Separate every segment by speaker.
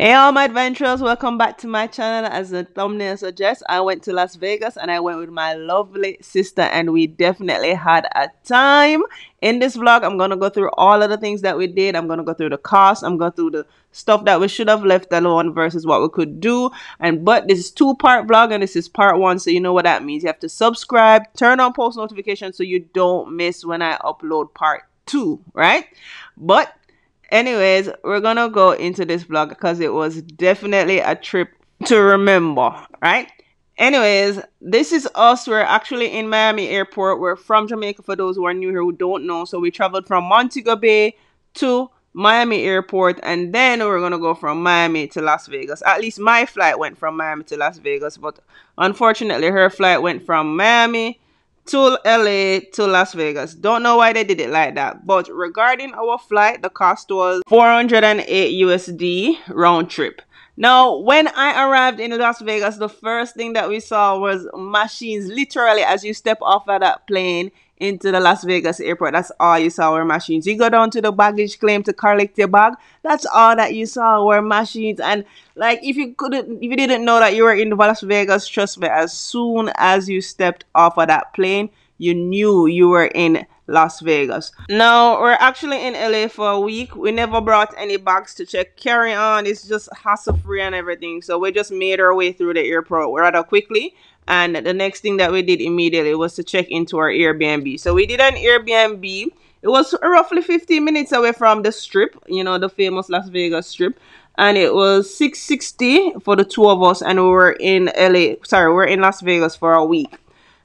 Speaker 1: Hey all my adventurers, welcome back to my channel. As the thumbnail suggests, I went to Las Vegas and I went with my lovely sister and we definitely had a time. In this vlog, I'm going to go through all of the things that we did. I'm going to go through the cost. I'm going through the stuff that we should have left alone versus what we could do. But this is two-part vlog and this is part one, so you know what that means. You have to subscribe, turn on post notifications so you don't miss when I upload part two, right? But anyways, we're gonna go into this vlog because it was definitely a trip to remember, right? Anyways, this is us. We're actually in Miami Airport. We're from Jamaica, for those who are new here who don't know. So we traveled from Montego Bay to Miami Airport, and then we're gonna go from Miami to Las Vegas. At least my flight went from Miami to Las Vegas, but unfortunately her flight went from Miami to LA to Las Vegas. Don't know why they did it like that. But regarding our flight, the cost was 408 USD round trip. Now, when I arrived in Las Vegas, the first thing that we saw was machines. Literally, as you step off of that plane into the Las Vegas airport, that's all you saw were machines. You go down to the baggage claim to collect your bag, that's all that you saw were machines. And like, if you didn't know that you were in Las Vegas, trust me, as soon as you stepped off of that plane, you knew you were in Las Vegas. Now, we're actually in LA for a week. We never brought any bags to check carry on. It's just hassle free and everything. So we just made our way through the airport rather quickly. And the next thing that we did immediately was to check into our Airbnb. So we did an Airbnb. It was roughly 15 minutes away from the strip, you know, the famous Las Vegas strip. And it was $660 for the two of us. And we were in we're in Las Vegas for a week.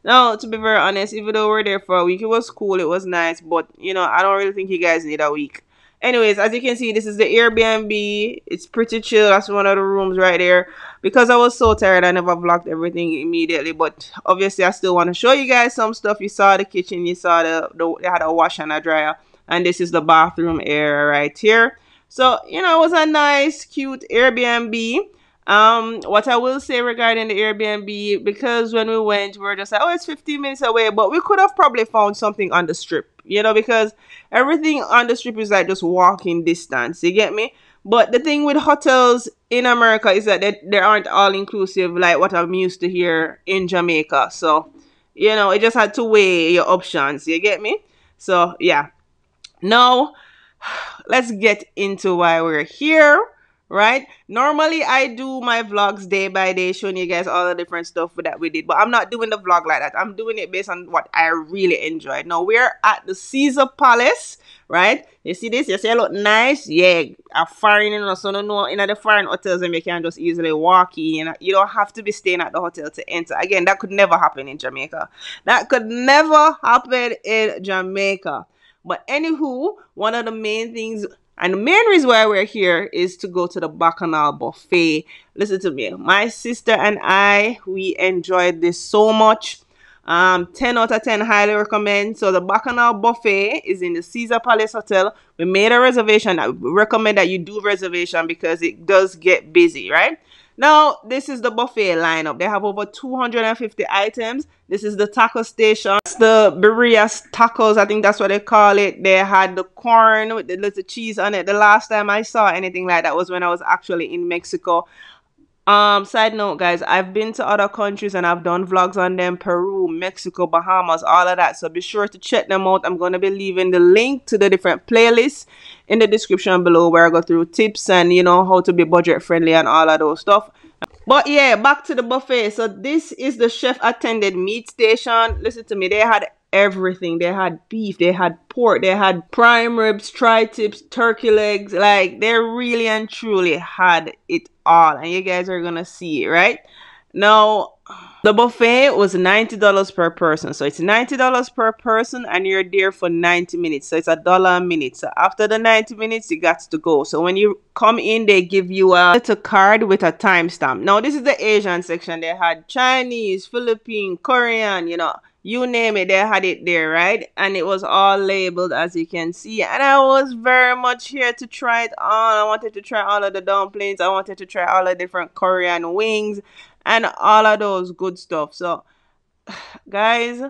Speaker 1: Now, to be very honest, even though we were there for a week, it was cool, it was nice, but, you know, I don't really think you guys need a week. Anyways, as you can see, this is the Airbnb. It's pretty chill. That's one of the rooms right there. Because I was so tired, I never vlogged everything immediately, but obviously, I still want to show you guys some stuff. You saw the kitchen, you saw they had a wash and a dryer, and this is the bathroom area right here. So, you know, it was a nice, cute Airbnb. What I will say regarding the Airbnb, because when we went, we were just like, oh, it's 15 minutes away, but we could have probably found something on the strip, you know, because everything on the strip is like just walking distance, you get me? But the thing with hotels in America is that they aren't all inclusive like what I'm used to here in Jamaica. So, you know, it just had to weigh your options, you get me? So, yeah. Now, let's get into why we're here. Right? Normally, I do my vlogs day by day, showing you guys all the different stuff that we did. But I'm not doing the vlog like that. I'm doing it based on what I really enjoyed. Now, we're at the Caesar Palace, right? You see this? You see it look nice? Yeah, a foreign, you know, so no, in the foreign hotels, and you can just easily walk in. You don't have to be staying at the hotel to enter. Again, that could never happen in Jamaica. That could never happen in Jamaica. But anywho, one of the main things, and the main reason why we're here is to go to the Bacchanal buffet. Listen to me. My sister and I, we enjoyed this so much. 10 out of 10, highly recommend. So the Bacchanal buffet is in the Caesar Palace Hotel. We made a reservation. I recommend that you do reservation because it does get busy, right? Now, this is the buffet lineup. They have over 250 items. This is the taco station. It's the birrias tacos. I think that's what they call it. They had the corn with the little cheese on it. The last time I saw anything like that was when I was actually in Mexico. Side note, guys, I've been to other countries and I've done vlogs on them. Peru, Mexico, Bahamas, all of that. So be sure to check them out. I'm going to be leaving the link to the different playlists in the description below where I go through tips and, you know, how to be budget friendly and all of those stuff. But yeah, back to the buffet. So this is the chef attended meat station. Listen to me, they had everything. They had beef, they had pork, they had prime ribs, tri-tips, turkey legs. Like, they really and truly had it all, and you guys are gonna see it right now. The buffet was $90 per person, so it's $90 per person and you're there for 90 minutes, so it's $1 a minute. So after the 90 minutes you got to go. So when you come in, they give you a little card with a timestamp. Now this is the Asian section. They had Chinese, Philippine, Korean, you know, you name it, they had it there, right? And it was all labeled, as you can see. And I was very much here to try it on. I wanted to try all of the dumplings. I wanted to try all the different Korean wings and all of those good stuff. So, guys,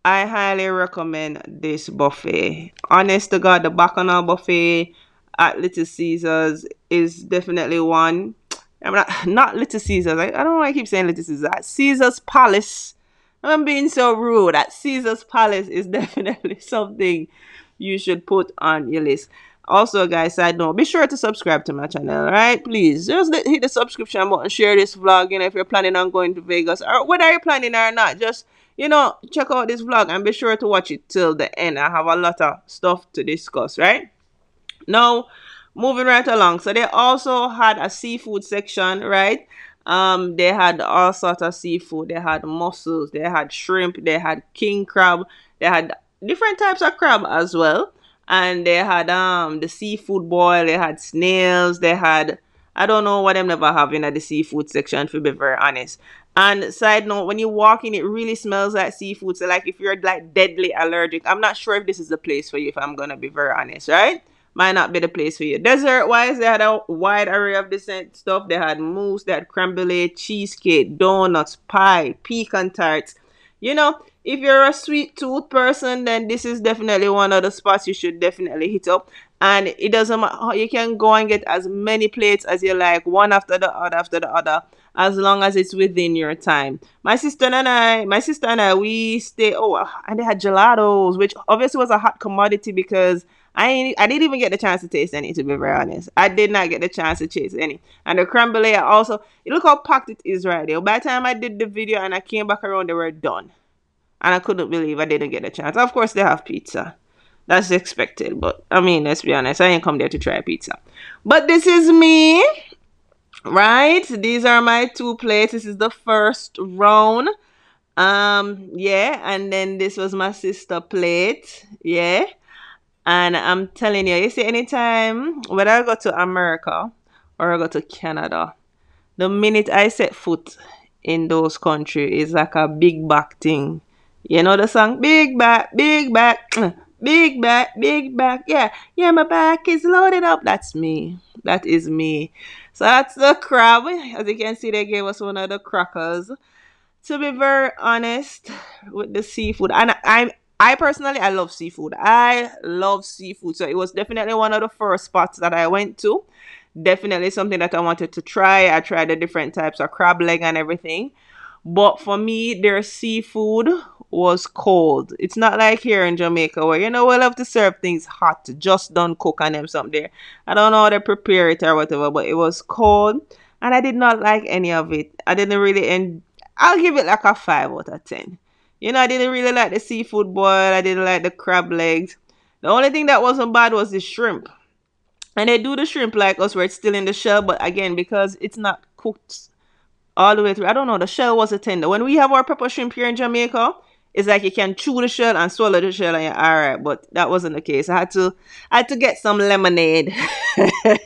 Speaker 1: I highly recommend this buffet. Honest to God, the Bacchanal buffet, at Little Caesars is definitely one. I'm not Little Caesars. I don't know why I keep saying Little Caesars. At Caesar's Palace. I'm being so rude. At Caesar's Palace is definitely something you should put on your list. Also, guys, side note, be sure to subscribe to my channel, right? Please, just hit the subscription button, share this vlog, if you're planning on going to Vegas, or whether you're planning or not, just, check out this vlog and be sure to watch it till the end. I have a lot of stuff to discuss, right? Now, moving right along. So they also had a seafood section, right? They had all sorts of seafood. They had mussels, they had shrimp, they had king crab, they had different types of crab as well. And they had the seafood boil, they had snails, they had, I don't know what them never have in the seafood section, to be very honest. And side note, when you walk in, it really smells like seafood. So like if you're like deadly allergic, I'm not sure if this is the place for you, if I'm gonna be very honest, right? Might not be the place for you. Dessert wise, they had a wide array of different stuff. They had mousse, they had creme brulee, cheesecake, donuts, pie, pecan tarts. If you're a sweet tooth person, then this is definitely one of the spots you should definitely hit up. And it doesn't matter, you can go and get as many plates as you like, one after the other, as long as it's within your time. My sister and I, we stay. And they had gelatos, which obviously was a hot commodity because I didn't even get the chance to taste any, to be very honest. I did not get the chance to taste any. And the creme brulee also, look how packed it is right there. By the time I did the video and I came back around, they were done. And I couldn't believe I didn't get a chance. Of course, they have pizza. That's expected. But, I mean, let's be honest. I ain't come there to try pizza. But this is me. Right? These are my 2 plates. This is the first round. Yeah. And then this was my sister plate. Yeah. And I'm telling you see, anytime, whether I go to America or I go to Canada, the minute I set foot in those countries, it's like a big back thing. You know the song? Big back, big back, big back, big back. Yeah, my back is loaded up. That's me. That is me. So that's the crab. As you can see, they gave us one of the crackers. To be very honest with the seafood, and I personally, I love seafood. I love seafood. So it was definitely one of the first spots that I went to. Definitely something that I wanted to try. I tried the different types of crab leg and everything. But for me, their seafood was cold. It's not like here in Jamaica where, we love to serve things hot, just done cook and them something there. I don't know how they prepare it or whatever, but it was cold. And I did not like any of it. I didn't really, I'll give it like a 5 out of 10. I didn't really like the seafood boil. I didn't like the crab legs. The only thing that wasn't bad was the shrimp. And they do the shrimp like us where it's still in the shell. But again, because it's not cooked all the way through, I don't know, the shell was a tender. When we have our pepper shrimp here in Jamaica, it's like you can chew the shell and swallow the shell and you're all right. But that wasn't the case. I had to get some lemonade. I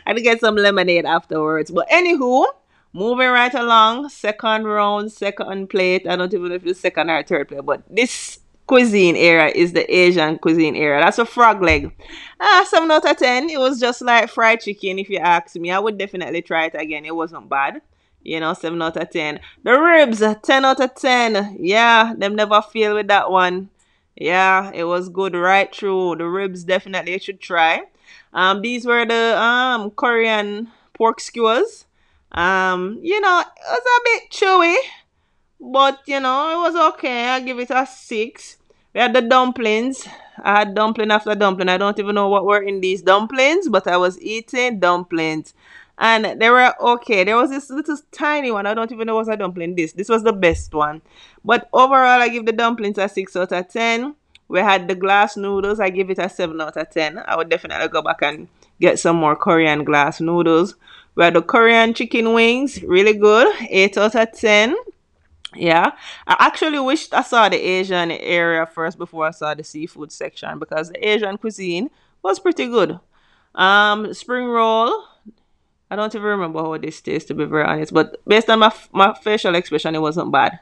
Speaker 1: had to get some lemonade afterwards. But anywho, moving right along, second round, second plate. I don't even know if it's second or third plate, but this cuisine area is the Asian cuisine area. That's a frog leg. 7 out of 10. It was just like fried chicken, if you ask me. I would definitely try it again. It wasn't bad. 7 out of 10. The ribs, 10 out of 10. Yeah, them never fail with that one. Yeah, it was good right through. The ribs definitely you should try. These were the Korean pork skewers. It was a bit chewy, but it was okay. I give it a 6. We had the dumplings. I had dumpling after dumpling. I don't even know what were in these dumplings, but I was eating dumplings. And they were okay. There was this little tiny one. I don't even know what was a dumpling. This was the best one. But overall, I give the dumplings a 6 out of 10. We had the glass noodles. I give it a 7 out of 10. I would definitely go back and get some more Korean glass noodles. We had the Korean chicken wings. Really good. 8 out of 10. Yeah. I actually wished I saw the Asian area first before I saw the seafood section, because the Asian cuisine was pretty good. Spring roll. I don't even remember how this tastes, to be very honest. But based on my facial expression, it wasn't bad,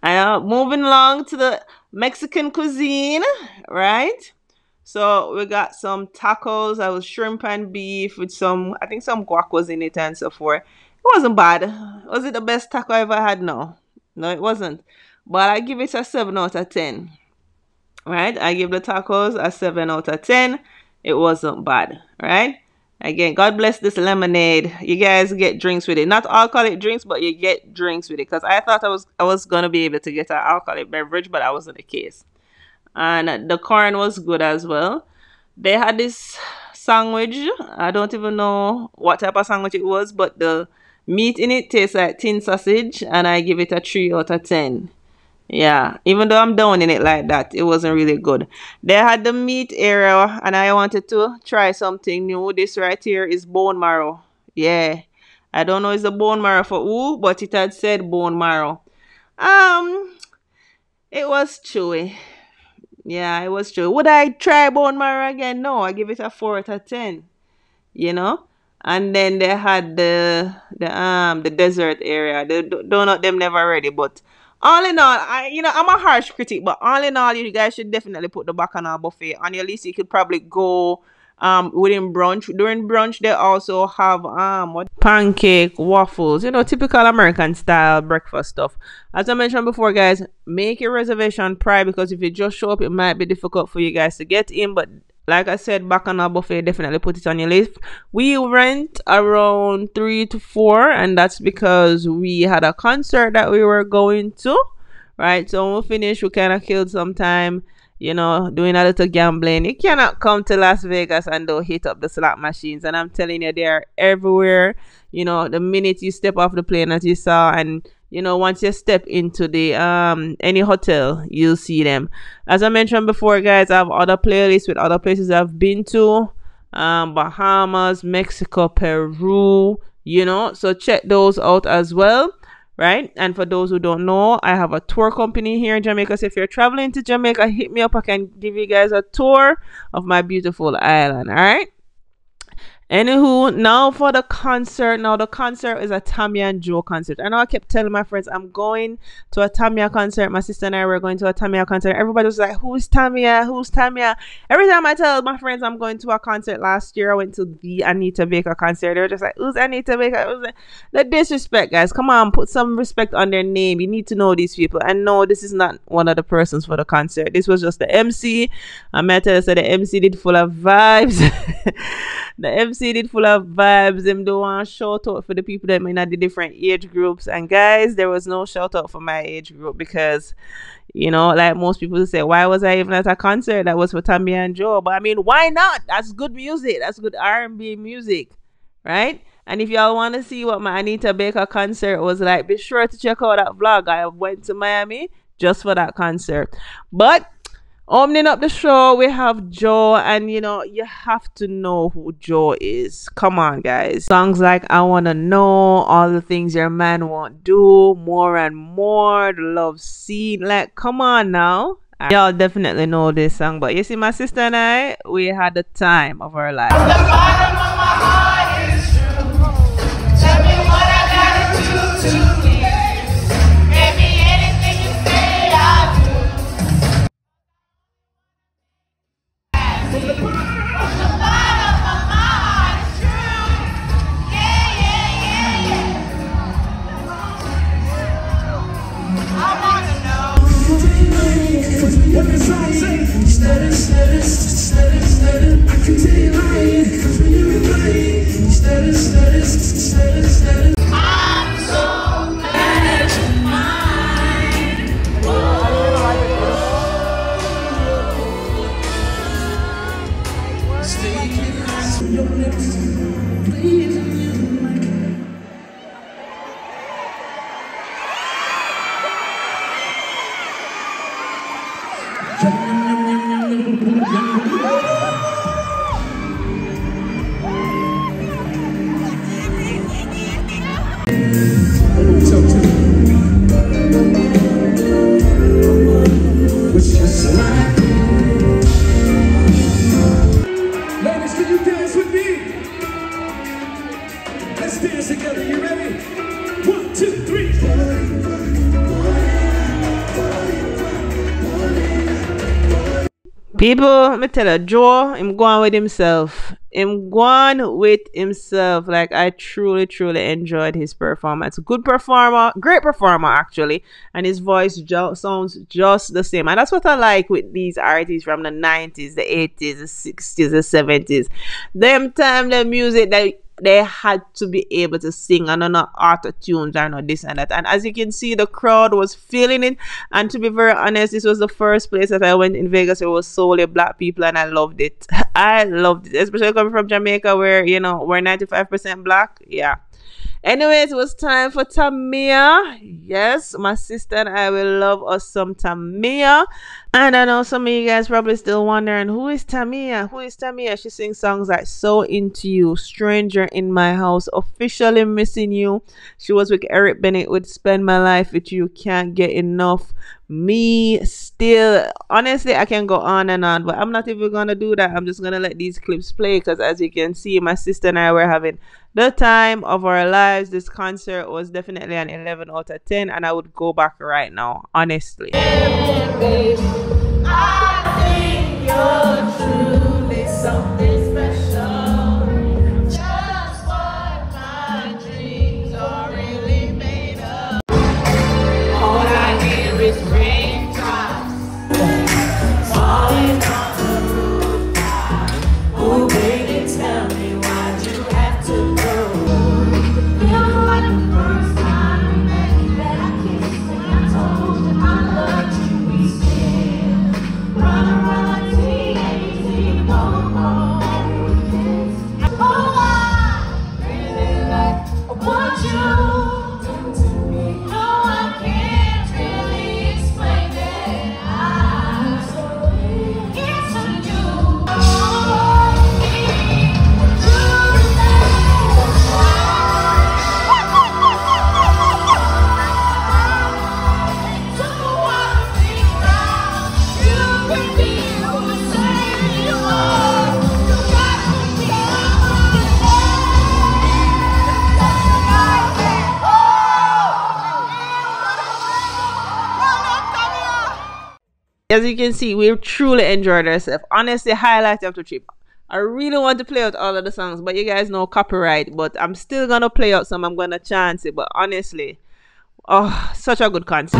Speaker 1: And moving along to the Mexican cuisine, right? So we got some tacos. I was shrimp and beef with I think some guac was in it and so forth. It wasn't bad. Was it the best taco I ever had? No, it wasn't. But I give it a 7 out of 10. Right? I give the tacos a 7 out of 10. it wasn't bad, right? Again, God bless this lemonade. You guys get drinks with it. Not alcoholic drinks, but you get drinks with it. Because I thought I was gonna be able to get an alcoholic beverage, but that wasn't the case. And the corn was good as well. They had this sandwich. I don't even know what type of sandwich it was, but the meat in it tastes like tin sausage, and I give it a 3 out of 10. Yeah, even though I'm down in it like that, it wasn't really good. They had the meat area, and I wanted to try something new. This right here is bone marrow. Yeah, I don't know it's the bone marrow for who, but it had said bone marrow. It was chewy. Yeah, it was chewy. Would I try bone marrow again? No, I give it a 4 out of 10. You know. And then they had the dessert area. The donut them never ready, but all in all, I'm a harsh critic, but all in all, you guys should definitely put the Bacchanal buffet on your list. You could probably go within brunch. During brunch, they also have what pancake, waffles, typical American style breakfast stuff. As I mentioned before, guys, make your reservation prior, because if you just show up, it might be difficult for you guys to get in. But like I said, Bacchanal buffet, definitely put it on your list. We rent around 3 to 4, and that's because we had a concert that we were going to, right? So when we finished, we kind of killed some time, doing a little gambling. You cannot come to Las Vegas and don't hit up the slot machines. And I'm telling you, they are everywhere. The minute you step off the plane, as you saw, and once you step into the any hotel, you'll see them. As I mentioned before, guys, I have other playlists with other places I've been to, Bahamas, Mexico, Peru, so check those out as well, right? And for those who don't know, I have a tour company here in Jamaica. So if you're traveling to Jamaica, hit me up. I can give you guys a tour of my beautiful island. All right. Anywho, now for the concert. Now the concert is a Tamia Joe concert. I know I kept telling my friends I'm going to a Tamia concert. My sister and I were going to a Tamia concert. Everybody was like, who's Tamia? Who's Tamia? Every time I tell my friends I'm going to a concert, last year I went to the Anita Baker concert. They were just like, who's Anita Baker? The disrespect, guys. Come on, put some respect on their name. You need to know these people. And no, this is not one of the persons for the concert. This was just the MC. I met her, so the MC did full of vibes. The MC did full of vibes. Them do one shout out for the people that in the different age groups. And guys, there was no shout out for my age group because, like most people say, why was I even at a concert that was for Tamia Joe? But I mean, why not? That's good music. That's good R&B music, right? And if y'all want to see what my Anita Baker concert was like, be sure to check out that vlog. I went to Miami just for that concert. But opening up the show, we have Joe, and you have to know who Joe is. Come on, guys. Songs like I Wanna Know, All the Things Your Man Won't Do, More and More, The Love Scene. Like, come on now. Y'all definitely know this song, but you see, my sister and I, we had the time of our life. The bottom of my heart is true. Tell me what I gotta do to be. Maybe anything you say I'll do. From the bottom of my heart is true. Yeah, yeah, yeah, yeah. I wanna know what the song says. Stutter, stutter, stutter, stutter. I can tell you lying, 'cause when you reply, stutter, stutter, stutter, stutter. I'm so glad that you're mine. Speaking nice from your lips, pleasing you like ladies, can you dance with me? Let's dance together. You ready? 1, 2, 3. People, let me tell you, Joe, him going with himself. him gone with himself. Like, I truly enjoyed his performance. Good performer, great performer actually, and his voice sounds just the same. And that's what I like with these artists from the 90s, the 80s, the 60s, the 70s. Them time the music that they had to be able to sing, and not auto tunes or not this and that. And as you can see, the crowd was feeling it. And to be very honest, this was the first place that I went in Vegas. It was solely black people, and I loved it. I loved it, especially coming from Jamaica, where we're 95% black. Yeah. Anyways, it was time for Tamia. Yes, my sister and I will love us some Tamia. And I know some of you guys probably still wondering, who is Tamia? Who is Tamia? She sings songs like So Into You, Stranger in My House, Officially Missing You. She was with Eric Bennett with Spend My Life With You, Can't Get Enough, Me Still. Honestly, I can go on and on, but I'm not even gonna do that. I'm just gonna let these clips play, because as you can see, my sister and I were having the time of our lives. This concert was definitely an 11 out of 10, and I would go back right now, honestly.
Speaker 2: Yeah, babe, I think you're truly something special. Just what my dreams are really made of. All I hear is raindrops falling on the rooftop. Oh, baby, tell me why'd you have to go? Feels like the first time that I kissed you, and I told you I loved you. We still run, T-A-Z, go. Oh, I really like what you done to me. No, I can't really explain it. I so into you.
Speaker 1: As you can see, we truly enjoyed ourselves. Honestly, highlight of the trip. I really want to play out all of the songs, but you guys know copyright. But I'm still gonna play out some. I'm gonna chance it. But honestly, oh, such a good concert.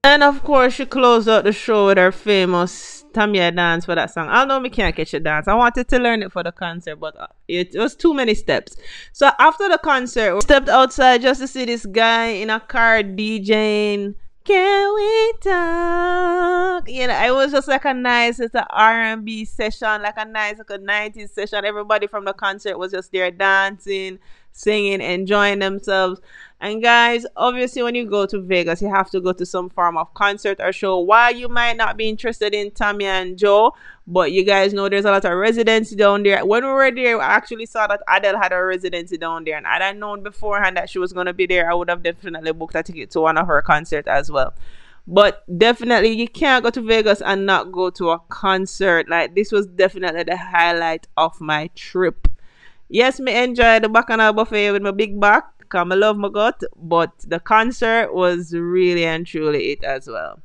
Speaker 1: And of course, she closed out the show with her famous Tamia dance for that song. I know me can't catch a dance. I wanted to learn it for the concert, but it was too many steps. So after the concert, we stepped outside just to see this guy in a car DJing. Can we talk? You know, it was just like a nice, it's an R&B session, like a nice, like a 90s session. Everybody from the concert was just there dancing, singing, enjoying themselves. And guys, obviously when you go to Vegas, you have to go to some form of concert or show. While you might not be interested in Tamia and Joe, but you guys know there's a lot of residency down there. When we were there, I actually saw that Adele had a residency down there, and had I known beforehand that she was going to be there, I would have definitely booked a ticket to one of her concerts as well. But definitely you can't go to Vegas and not go to a concert. Like, this was definitely the highlight of my trip. Yes, me enjoy the Bacchanal buffet with my big back, because I love my gut, but the concert was really and truly it as well.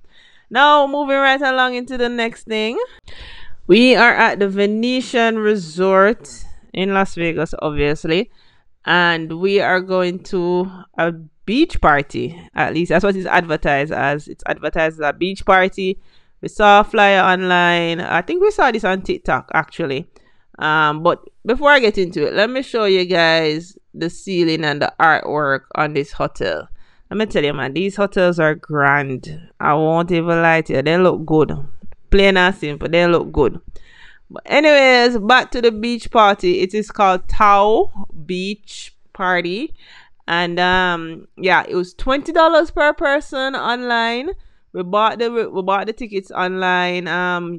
Speaker 1: Now, moving right along into the next thing. We are at the Venetian Resort in Las Vegas, obviously. And we are going to a beach party. At least that's what it's advertised as. It's advertised as a beach party. We saw a flyer online. I think we saw this on TikTok, actually. But before I get into it, let me show you guys the ceiling and the artwork on this hotel. Let me tell you, man, these hotels are grand. I won't even lie to you. They look good. Plain and simple, they look good. But anyways, back to the beach party. It is called TAO Beach Party. And yeah, it was $20 per person online. We bought the tickets online.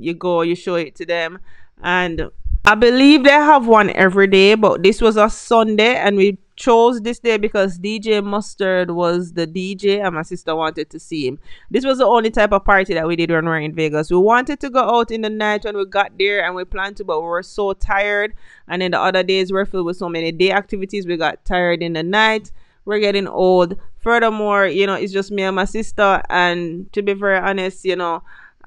Speaker 1: You go, you show it to them, and I believe they have one every day, but this was a Sunday, and we chose this day because DJ Mustard was the DJ, and my sister wanted to see him. This was the only type of party that we did when we were in Vegas. We wanted to go out in the night when we got there, and we planned to, but we were so tired. And then the other days were filled with so many day activities. We got tired in the night. We're getting old. Furthermore, it's just me and my sister, and to be very honest,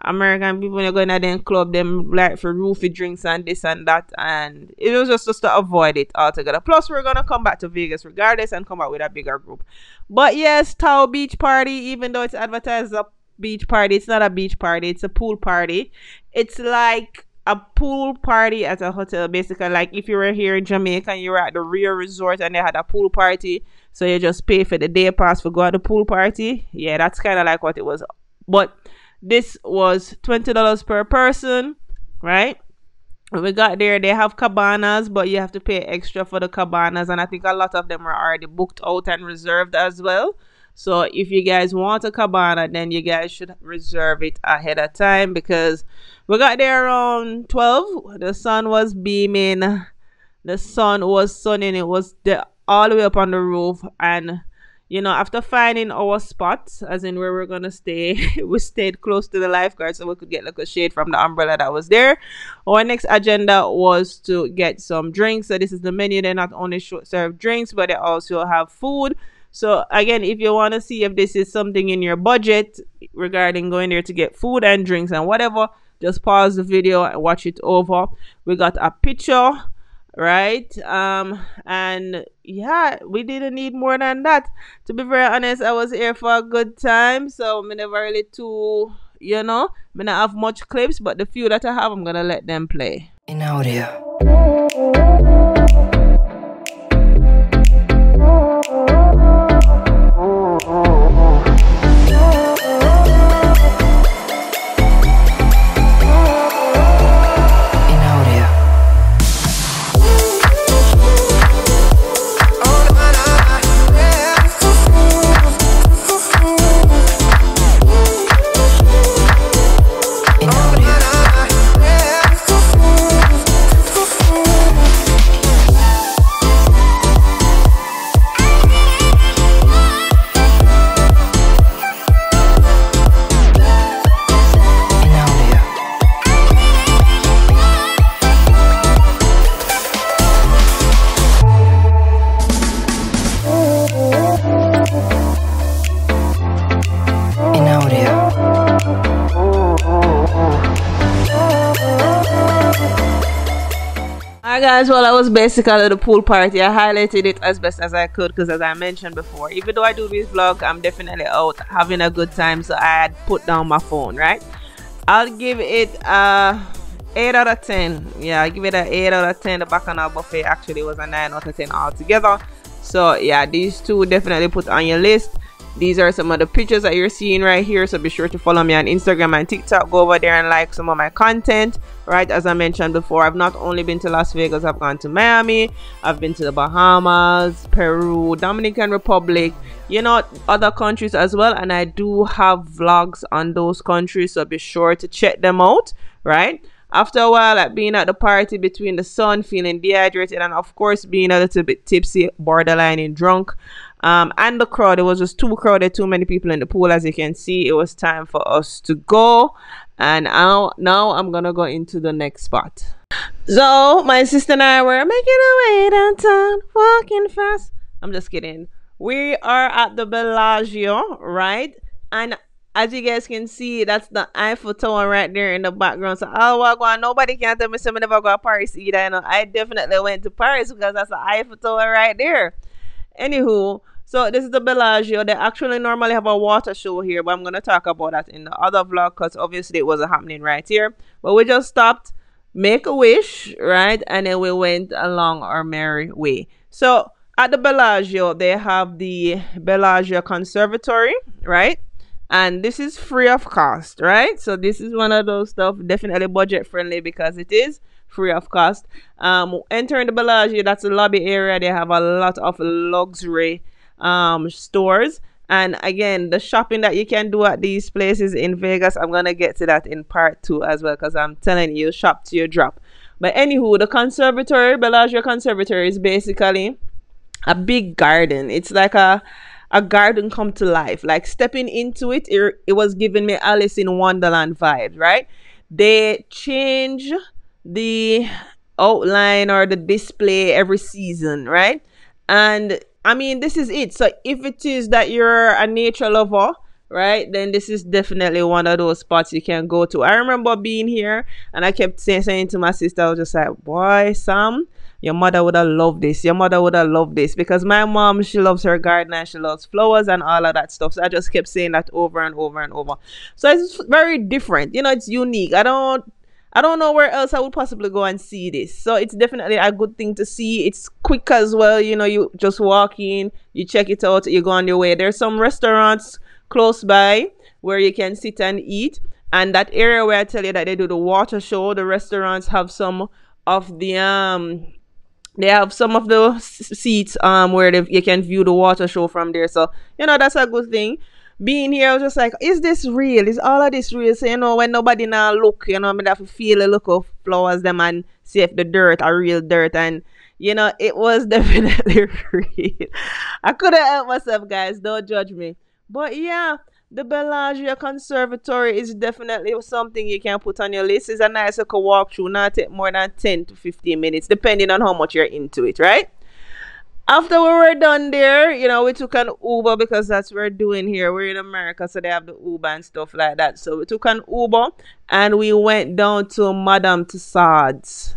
Speaker 1: American people, when you go in a them club, them like for roofie drinks and this and that, and it was just to avoid it altogether. Plus, we're gonna come back to Vegas regardless and come back with a bigger group. But yes, TAO Beach Party, even though it's advertised as a beach party, it's not a beach party, it's a pool party. It's like a pool party at a hotel, basically. Like if you were here in Jamaica and you were at the Rio Resort and they had a pool party, so you just pay for the day pass for go at the pool party. Yeah, that's kind of like what it was. But this was $20 per person, right? When we got there, they have cabanas, but you have to pay extra for the cabanas, and I think a lot of them are already booked out and reserved as well. So if you guys want a cabana, then you guys should reserve it ahead of time, because we got there around 12. The sun was beaming. The sun was sunning. It was all the way up on the roof. And, after finding our spot, as in where we're going to stay, we stayed close to the lifeguard so we could get like a shade from the umbrella that was there. Our next agenda was to get some drinks. So this is the menu. They not only serve drinks, but they also have food. So again, if you want to see if this is something in your budget regarding going there to get food and drinks and whatever, just pause the video and watch it over. We got a picture, right? And yeah, we didn't need more than that. To be very honest, I was here for a good time, so I'm never really too, me not have much clips, but the few that I have, I'm gonna let them play.
Speaker 2: In audio.
Speaker 1: Guys, well, I was basically at the pool party. I highlighted it as best as I could because, as I mentioned before, even though I do this vlog, I'm definitely out having a good time, so I had put down my phone, right? I'll give it 8 out of 10. Yeah, I give it an 8 out of 10. The Bacchanal buffet actually was a 9 out of 10 altogether. So yeah, these two definitely put on your list. These are some of the pictures that you're seeing right here, so be sure to follow me on Instagram and TikTok. Go over there and like some of my content, right? As I mentioned before, I've not only been to Las Vegas, I've gone to Miami, I've been to the Bahamas, Peru, Dominican Republic, other countries as well, and I do have vlogs on those countries, so be sure to check them out, right? After a while, like being at the party, between the sun, feeling dehydrated, and of course being a little bit tipsy, borderline drunk, and the crowd, it was just too crowded, too many people in the pool. As you can see, it was time for us to go, and now I'm gonna go into the next spot. So my sister and I were making our way downtown, walking fast. I'm just kidding. We are at the Bellagio, right? And as you guys can see, that's the Eiffel Tower right there in the background. So nobody can tell me I never go to Paris either. I definitely went to Paris because that's the Eiffel Tower right there. Anywho, so this is the Bellagio. They actually normally have a water show here, but I'm going to talk about that in the other vlog because obviously it wasn't happening right here. But we just stopped, make a wish, right? And then we went along our merry way. So at the Bellagio, they have the Bellagio Conservatory, right? And this is free of cost, right? So this is one of those stuff, definitely budget friendly because it is free of cost. Entering the Bellagio, that's the lobby area. They have a lot of luxury stores. And again, the shopping that you can do at these places in Vegas, I'm gonna get to that in part 2 as well, because I'm telling you, shop to your drop. But anywho, the conservatory, Bellagio Conservatory, is basically a big garden. It's like a garden come to life. Like stepping into it, it was giving me Alice in Wonderland vibes, right? They change the outline or the display every season, right? And I mean, this is it. So if it is that you're a nature lover, right, then this is definitely one of those spots you can go to. I remember being here and I kept saying to my sister, I was just like, boy, Sam, your mother would have loved this. Your mother would have loved this, because my mom, she loves her garden and she loves flowers and all of that stuff. So I just kept saying that over and over and over. So it's very different. You know, it's unique. I don't know where else I would possibly go and see this. So it's definitely a good thing to see. It's quick as well. You know, you just walk in, you check it out, you go on your way. There's some restaurants close by where you can sit and eat. And that area where I tell you that they do the water show, the restaurants have some of the they have some of the seats where you can view the water show from there. So, you know, that's a good thing. Being here, I was just like, is this real? Is all of this real? So, you know, when nobody now look, you know, I have to feel a look of flowers them and see if the dirt are real dirt. And, you know, it was definitely real. I couldn't help myself, guys. Don't judge me. But yeah, the Bellagio Conservatory is definitely something you can put on your list. It's a nice little walk through, not take more than 10 to 15 minutes, depending on how much you're into it, right? After we were done there, you know, we took an Uber, because that's what we're doing here. We're in America, so they have the Uber and stuff like that. So we took an Uber and we went down to Madame Tussauds.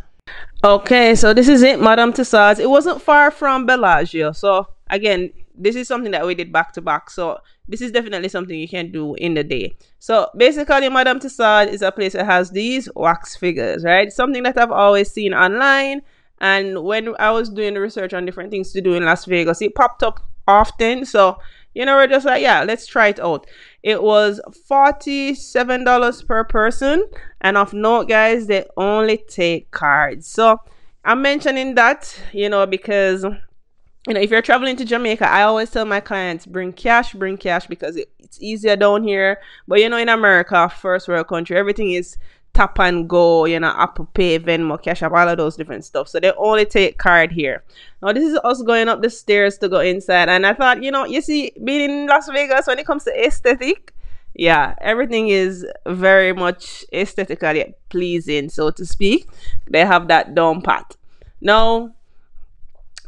Speaker 1: Okay, so this is it, Madame Tussauds. It wasn't far from Bellagio. So again, this is something that we did back to back. So this is definitely something you can do in the day. So basically, Madame Tussauds is a place that has these wax figures, right? Something that I've always seen online. And when I was doing the research on different things to do in Las Vegas, it popped up often. So, you know, we're just like, yeah, let's try it out. It was $47 per person. And of note, guys, they only take cards. So I'm mentioning that, you know, because, you know, if you're traveling to Jamaica, I always tell my clients, bring cash, because it's easier down here. But, you know, in America, first world country, everything is tap and go, you know, Apple Pay, Venmo, Cash App, all of those different stuff. So they only take card here. Now, this is us going up the stairs to go inside. And I thought, you know, you see, being in Las Vegas, when it comes to aesthetic, yeah, everything is very much aesthetically pleasing, so to speak. They have that down pat. Now,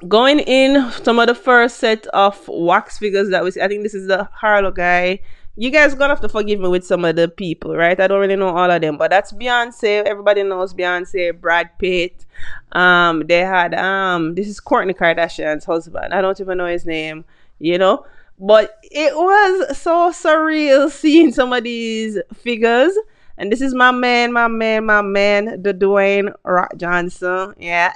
Speaker 1: going in, some of the first set of wax figures that we see, I think this is the Harlow guy. You guys gonna have to forgive me with some of the people, right? I don't really know all of them, but that's Beyonce. Everybody knows Beyonce, Brad Pitt. They had this is Kourtney Kardashian's husband. I don't even know his name, you know. But it was so surreal seeing some of these figures. And this is my man, the Dwayne Rock Johnson. Yeah.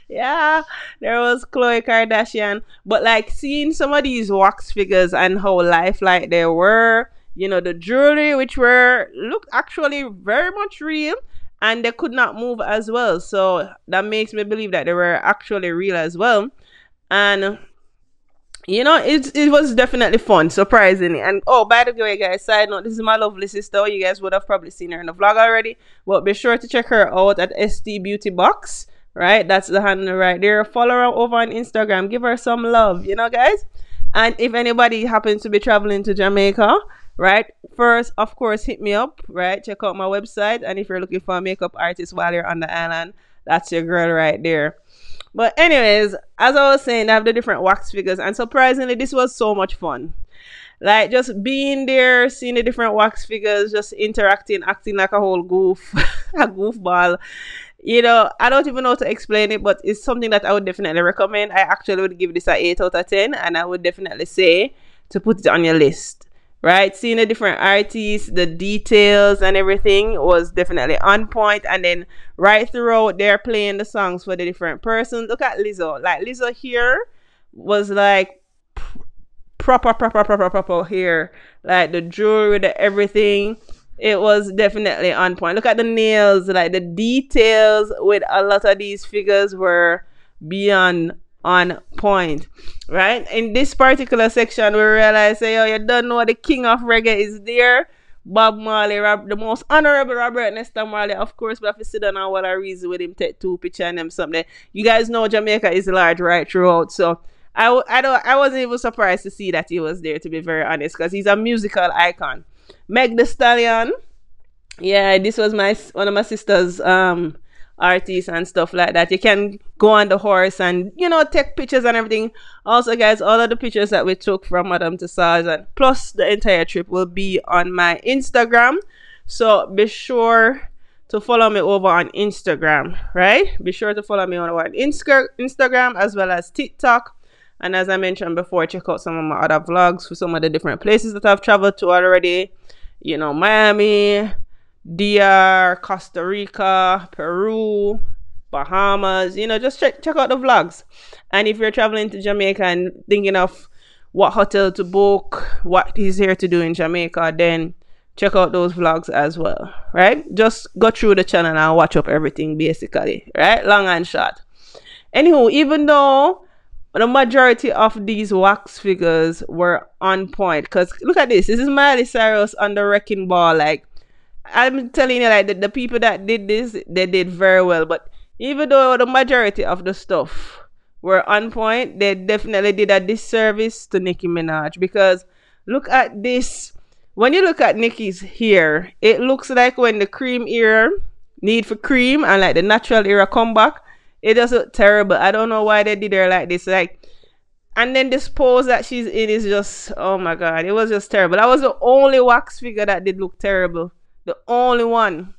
Speaker 1: Yeah, there was Khloe Kardashian. But like seeing some of these wax figures and how lifelike they were, you know, the jewelry, which looked actually very much real, and they could not move as well. So that makes me believe that they were actually real as well. And you know, it was definitely fun, surprisingly. And oh, by the way, guys, side note, this is my lovely sister. You guys would have probably seen her in the vlog already, but be sure to check her out at ST Beauty Box. Right, that's the handle right there. Follow her over on Instagram. Give her some love, you know, guys. And if anybody happens to be traveling to Jamaica, right, first, of course, hit me up, right? Check out my website. And if you're looking for a makeup artist while you're on the island, that's your girl right there. But anyways, as I was saying, I have the different wax figures, and surprisingly, this was so much fun. Like just being there, seeing the different wax figures, just interacting, acting like a whole goof, a goofball. You know, I don't even know how to explain it, but it's something that I would definitely recommend. I actually would give this an 8 out of 10, and I would definitely say to put it on your list, right? Seeing the different artists, the details and everything was definitely on point. And then right throughout, they're playing the songs for the different persons. Look at Lizzo. Like Lizzo here was like proper here. Like the jewelry, the everything. It was definitely on point. Look at the nails, like the details with a lot of these figures were beyond on point, right? In this particular section, we realize, say, oh, you don't know the king of reggae is there. Bob Marley, the most honorable Robert Nesta Marley. Of course, we have to sit down and what a reason with him take two picture and them something. You guys know Jamaica is large right throughout, so I wasn't even surprised to see that he was there, to be very honest, because he's a musical icon. Meg the Stallion, yeah, this was my one of my sister's artists and stuff like that. You can go on the horse and take pictures and everything. Also, guys, all of the pictures that we took from Madame Tussauds and plus the entire trip will be on my Instagram. So be sure to follow me over on Instagram, right? Be sure to follow me on Instagram as well as TikTok. And as I mentioned before, check out some of my other vlogs for some of the different places that I've traveled to already. Miami, DR, Costa Rica, Peru, Bahamas. Just check out the vlogs. And if you're traveling to Jamaica and thinking of what hotel to book, what is here to do in Jamaica, then check out those vlogs as well, right? Just go through the channel and watch up everything, basically, right? Long and short. Anywho, even though the majority of these wax figures were on point, because look at this is Miley Cyrus on the wrecking ball. Like, I'm telling you, like, the people that did this, they did very well. But even though the majority of the stuff were on point, they definitely did a disservice to Nicki Minaj, because look at this. When you look at Nicki's hair, it looks like when the cream era, Need for Cream, and like the natural era come back, it does look terrible. I don't know why they did her like this. Like, and then this pose that she's in is just, oh my god, it was just terrible. That was the only wax figure that did look terrible. The only one.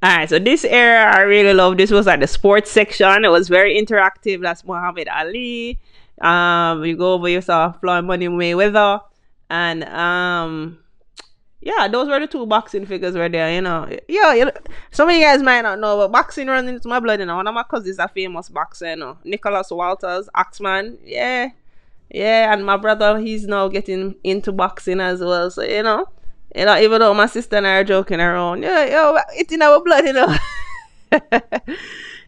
Speaker 1: Alright, so this area I really love. This was like the sports section. It was very interactive. That's Muhammad Ali. You go over, you saw Floyd Money Mayweather. And yeah, those were the two boxing figures right there, Yeah, some of you guys might not know, but boxing runs into my blood, One of my cousins is a famous boxer, Nicholas Walters, Axeman, yeah. Yeah, and my brother, he's now getting into boxing as well, so, even though my sister and I are joking around, it's in our blood,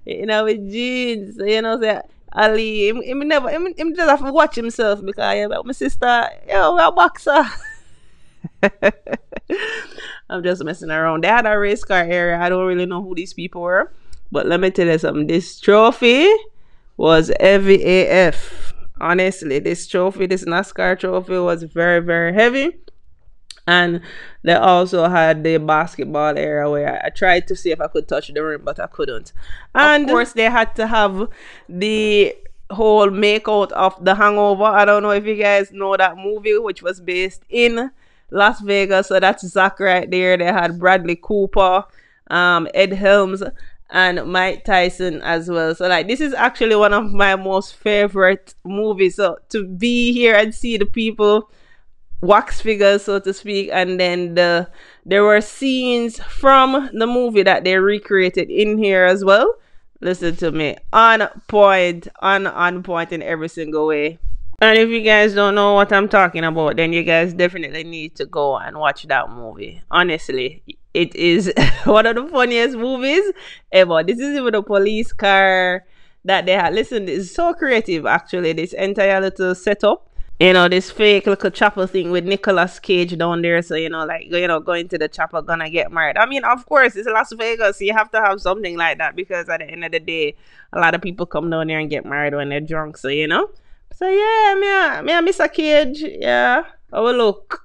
Speaker 1: in our genes, say, Ali, him just have to watch himself, because my sister, we're a boxer. I'm just messing around. They had a race car area. I don't really know who these people were, but let me tell you something. This trophy was heavy AF. Honestly, this NASCAR trophy was very, very heavy. And they also had the basketball area where I tried to see if I could touch the rim, but I couldn't. And of course, they had to have the whole makeout of The Hangover. I don't know if you guys know that movie, which was based in Las Vegas. So that's Zach right there. They had Bradley Cooper, Ed Helms, and Mike Tyson as well. So like, this is actually one of my most favorite movies. So to be here and see the people, wax figures, so to speak, and then there were scenes from the movie that they recreated in here as well. Listen to me, on point in every single way. And if you guys don't know what I'm talking about, then you guys definitely need to go and watch that movie. Honestly, it is one of the funniest movies ever. This is even a police car that they had. Listen, it's so creative, actually, this entire little setup. This fake little chapel thing with Nicolas Cage down there. So, going to the chapel, gonna get married. I mean, of course, it's Las Vegas. So you have to have something like that, because at the end of the day, a lot of people come down there and get married when they're drunk. So, So, yeah, me and Mr. Cage, yeah, I will look.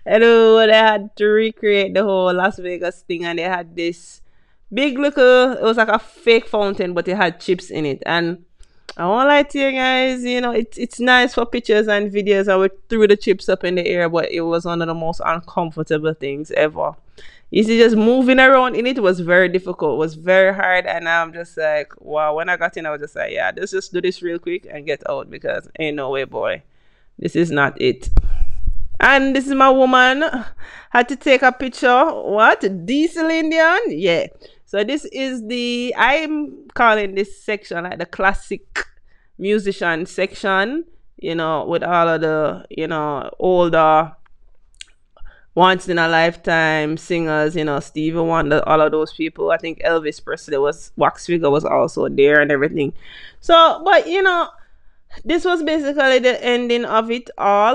Speaker 1: They had to recreate the whole Las Vegas thing, and they had this big little, it was like a fake fountain, but it had chips in it. And I won't lie to you guys, it's nice for pictures and videos. I would threw the chips up in the air, but it was one of the most uncomfortable things ever. You see, just moving around in it was very difficult. It was very hard, and I'm just like, wow. When I got in, I was just like, yeah, let's just do this real quick and get out, because ain't no way, boy. This is not it. And this is my woman. Had to take a picture. What? Diesel Indian? Yeah. So this is I'm calling this section like the classic musician section, with all of the, older once in a lifetime singers, you know, Stevie Wonder, all of those people. I think Elvis Presley was, wax figure was also there and everything. So, but you know, this was basically the ending of it all.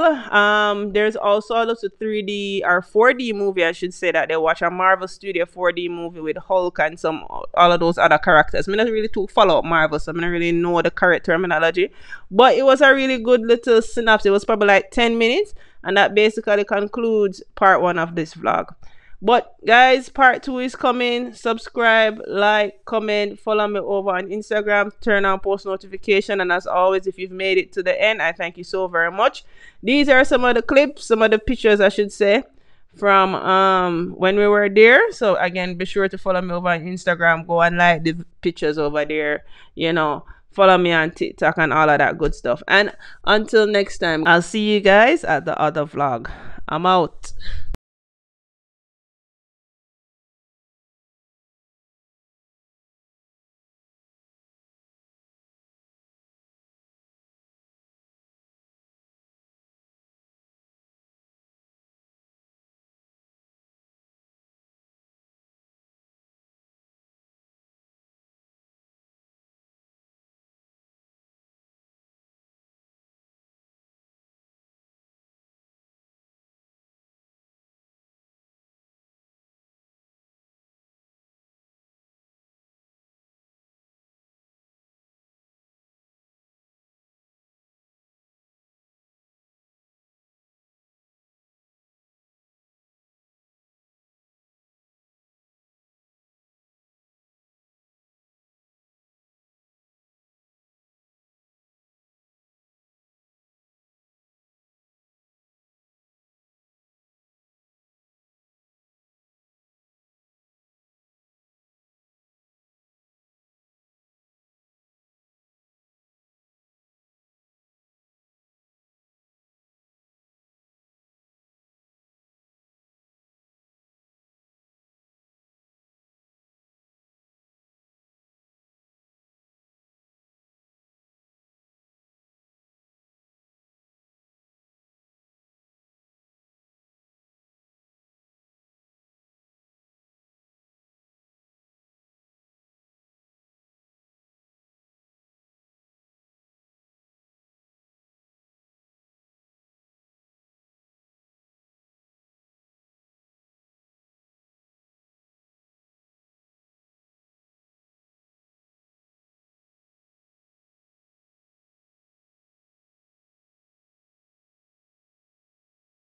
Speaker 1: There's also a little 3D or 4D movie, I should say, that they watch, a Marvel Studio 4D movie with Hulk and some all of those other characters. I mean, not really to follow up Marvel, so I don't really know the correct terminology, but it was a really good little synopsis. It was probably like 10 minutes, and that basically concludes part one of this vlog. But guys, part two is coming. Subscribe, like, comment, follow me over on Instagram, turn on post notification, and as always, if you've made it to the end, I thank you so very much. These are some of the clips, some of the pictures, I should say, from when we were there. So again, be sure to follow me over on Instagram. Go and like the pictures over there. You know, follow me on TikTok and all of that good stuff. And until next time, I'll see you guys at the other vlog. I'm out.